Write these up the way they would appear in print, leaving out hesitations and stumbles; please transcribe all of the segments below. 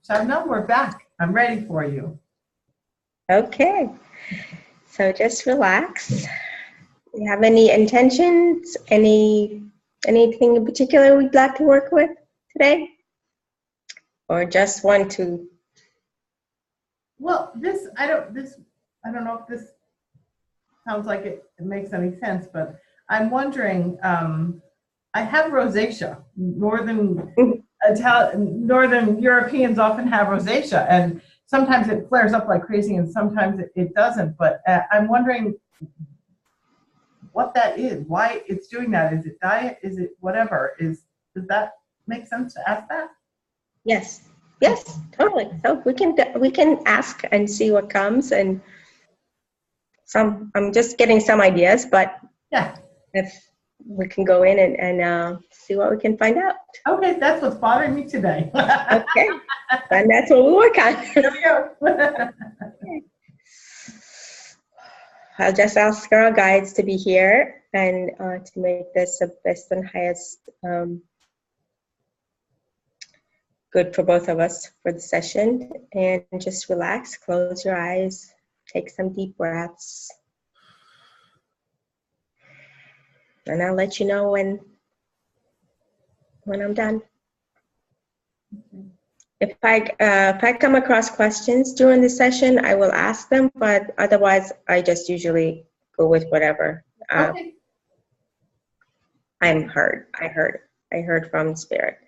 Shabnam, we're back. I'm ready for you. Okay, so just relax. You have any intentions? Anything in particular we'd like to work with today? Or just want to? Well, I don't know if this sounds like it makes any sense, but I'm wondering, I have rosacea. Northern Europeans often have rosacea, and sometimes it flares up like crazy and sometimes it doesn't. But I'm wondering what that is, why it's doing that. Is it diet? Is it whatever? Does that make sense to ask that? Yes, totally. So we can ask and see what comes, and I'm just getting some ideas, but Yeah. if we can go in and see what we can find out. Okay, that's what's bothering me today. Okay, and that's what we work on. There we go. I'll just ask our guides to be here and to make this the best and highest good for both of us for the session. And just relax, close your eyes, take some deep breaths. And I'll let you know when I'm done. If I come across questions during the session, I will ask them, but otherwise I just usually go with whatever. Okay. I heard from Spirit.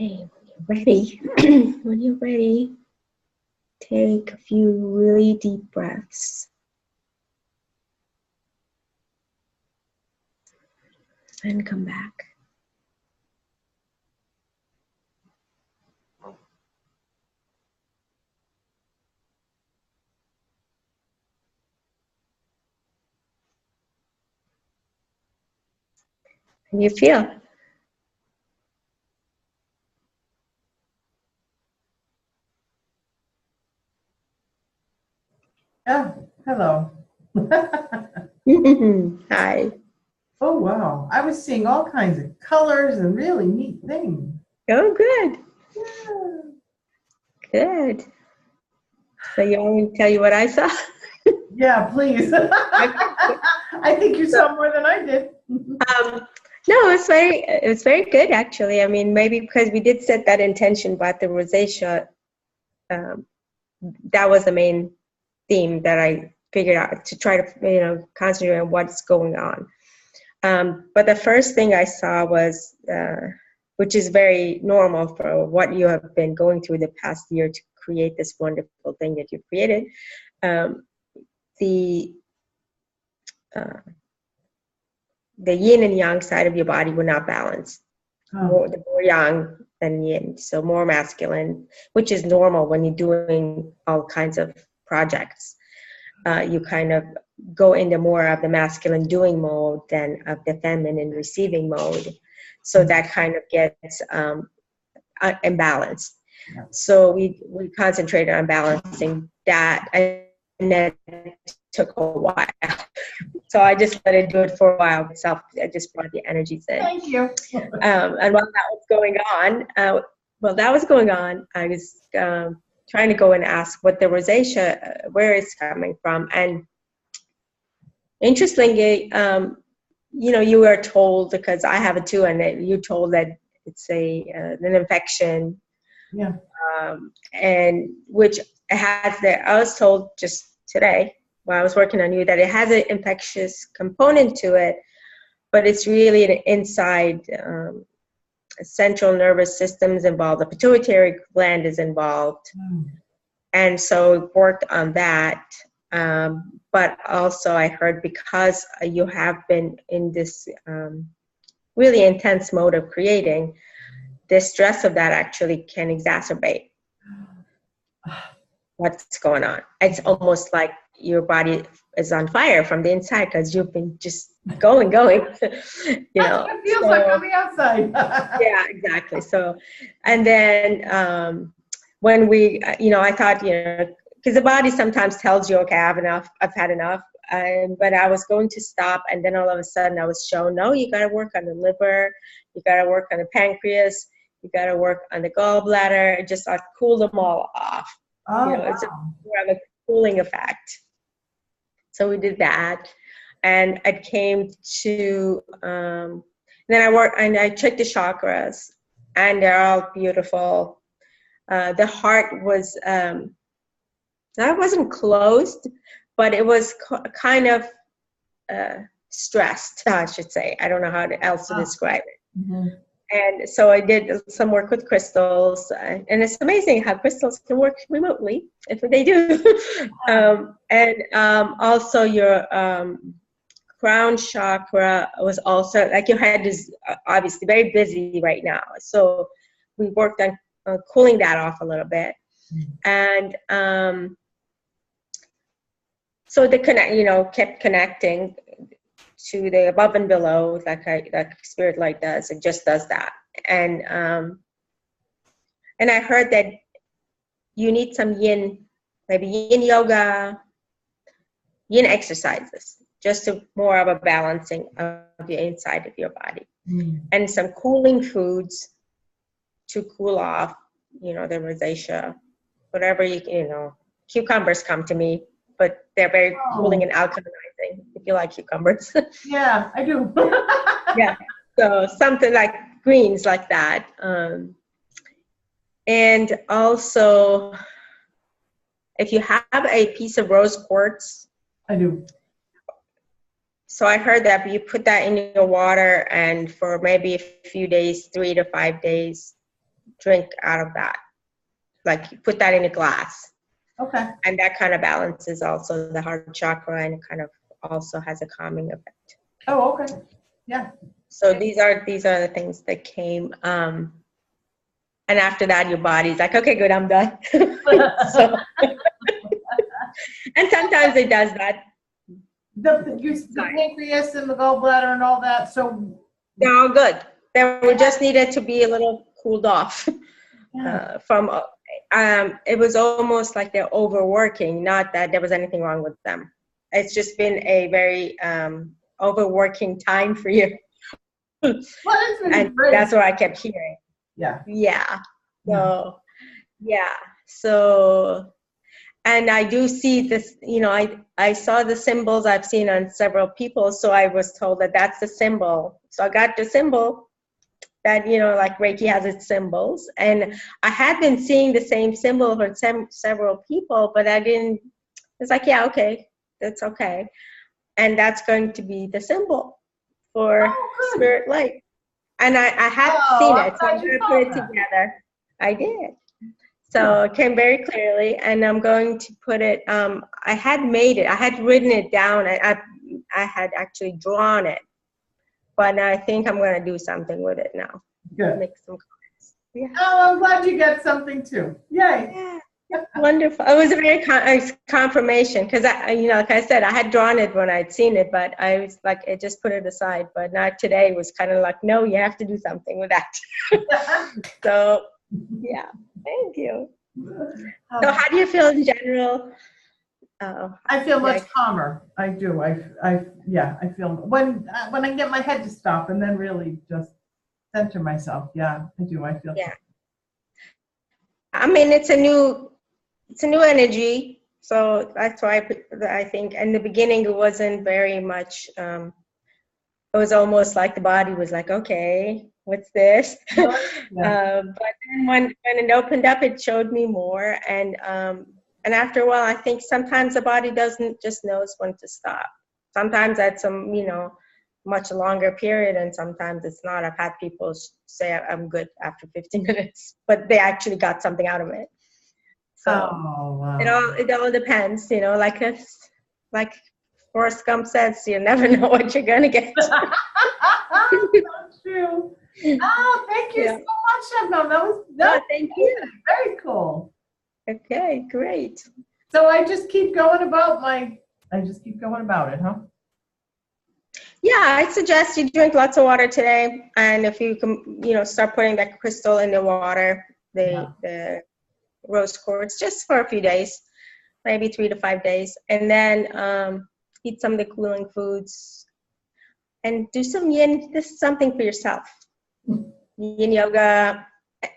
Okay, when you're ready, when you're ready, take a few really deep breaths. And come back. And you feel. Oh, hello. Hi. Oh, wow. I was seeing all kinds of colors and really neat things. Oh, good. Yeah. Good. So you want me to tell you what I saw? Yeah, please. I think you saw more than I did. No, it was very good actually. I mean, maybe because we did set that intention about the rosacea. That was the main theme that I figured out to try to concentrate on what's going on. But the first thing I saw was, which is very normal for what you have been going through the past year to create this wonderful thing that you've created. The yin and yang side of your body were not balanced. The more yang than yin, so more masculine, which is normal when you're doing all kinds of projects. You kind of go into more of the masculine doing mode than of the feminine receiving mode. So that kind of gets imbalanced. So we concentrated on balancing that, and that took a while. So I just let it do it for a while myself. I just brought the energies in. Thank you. And while that was going on, I was trying to go and ask what the rosacea, where it's coming from. And interestingly, you were told, because I have it too, and you told that it's an infection. Yeah. And which I was told just today while I was working on you that it has an infectious component to it, but it's really an inside central nervous system's involved. The pituitary gland is involved. And so worked on that. But also I heard because you have been in this really intense mode of creating, the stress of that actually can exacerbate what's going on. It's almost like your body is on fire from the inside because you've been just going. It feels like on the outside. Yeah, exactly. So, and then when we, I thought, because the body sometimes tells you, okay, I've had enough. But I was going to stop, and then all of a sudden I was shown, no, you got to work on the liver, you got to work on the pancreas, you got to work on the gallbladder, just cool them all off. It's more of a cooling effect. So we did that, and it came to, then I worked, and I checked the chakras, and they're all beautiful. The heart was, that wasn't closed, but it was kind of stressed, I should say. I don't know how else to describe it. Mm-hmm. And so I did some work with crystals, and it's amazing how crystals can work remotely, if they do. Also your crown chakra was also, like your head is obviously very busy right now. So we worked on cooling that off a little bit. And so the kept connecting to the above and below, that spirit light does. It just does that. And I heard that you need some yin, maybe yin yoga, yin exercises, just to more of a balancing of the inside of your body. And some cooling foods to cool off, the rosacea, whatever cucumbers come to me, but they're very cooling and alkalizing, if you like cucumbers. Yeah, I do. Yeah, so something like greens like that. And also, if you have a piece of rose quartz. I do. So I heard that you put that in your water, and for maybe a few days, 3 to 5 days, drink out of that. Like you put that in a glass. Okay. And that kind of balances also the heart chakra, and it kind of also has a calming effect. Oh, okay. Yeah. So these are the things that came. And after that, your body's like, okay, good, I'm done. So, and sometimes it does that. The pancreas and the gallbladder and all that. So They're all good. They just needed to be a little cooled off from. It was almost like they're overworking. Not that there was anything wrong with them. It's just been a very overworking time for you. well, it's been And great. that's what I kept hearing. Yeah. Yeah. So, yeah. So, and I do see this, you know, I saw the symbols I've seen on several people. So I was told that that's the symbol. So I got the symbol that, you know, like Reiki has its symbols. And I had been seeing the same symbol for several people, but I didn't, it's like, yeah, okay, that's okay. And that's going to be the symbol for spirit light. And I had seen it, so I'm going to put it together. I did. So it came very clearly, and I'm going to put it, I had made it, I had written it down, I had actually drawn it, but I think I'm going to do something with it now. Good. Make some comments. Yeah. Oh, I'm glad you get something too. Yay. Yeah. Wonderful. It was a very confirmation, because I, you know, like I said, I had drawn it when I'd seen it, but I was like, I just put it aside. But not today. Was kind of like, no, you have to do something with that. So, yeah. Thank you. So, how do you feel in general? I feel much calmer. I do. I feel when I get my head to stop and then really just center myself. Yeah, I do. I feel. Yeah. I mean, it's a new energy. So that's why I think in the beginning it wasn't very much. It was almost like the body was like, okay, what's this? Yeah. But then when it opened up, it showed me more. And after a while, I think sometimes the body doesn't just knows when to stop. Sometimes that's much longer period, and sometimes it's not. I've had people say I'm good after 15 minutes, but they actually got something out of it. So wow. it all depends, you know, like Forrest Gump says, you never know what you're going to get. So true. Oh, thank you so much, Shabnam. That was thank you. Very cool. Okay, great. So I just keep going about it, huh? Yeah, I suggest you drink lots of water today, and if you can, you know, start putting that crystal in the water, the rose quartz, just for a few days, maybe 3 to 5 days, and then eat some of the cooling foods, and do some yin. This is something for yourself. Yin yoga,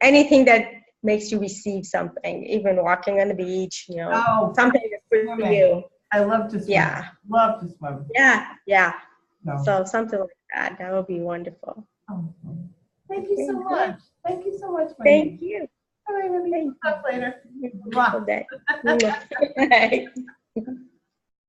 anything that makes you receive something, even walking on the beach, you know, something that's good for you. I love to swim. Yeah. Love to swim. Yeah. No. So something like that. That would be wonderful. Oh, thank you so much. Thank you so much. Thank you. All right, we'll talk later. Have a good day. Bye.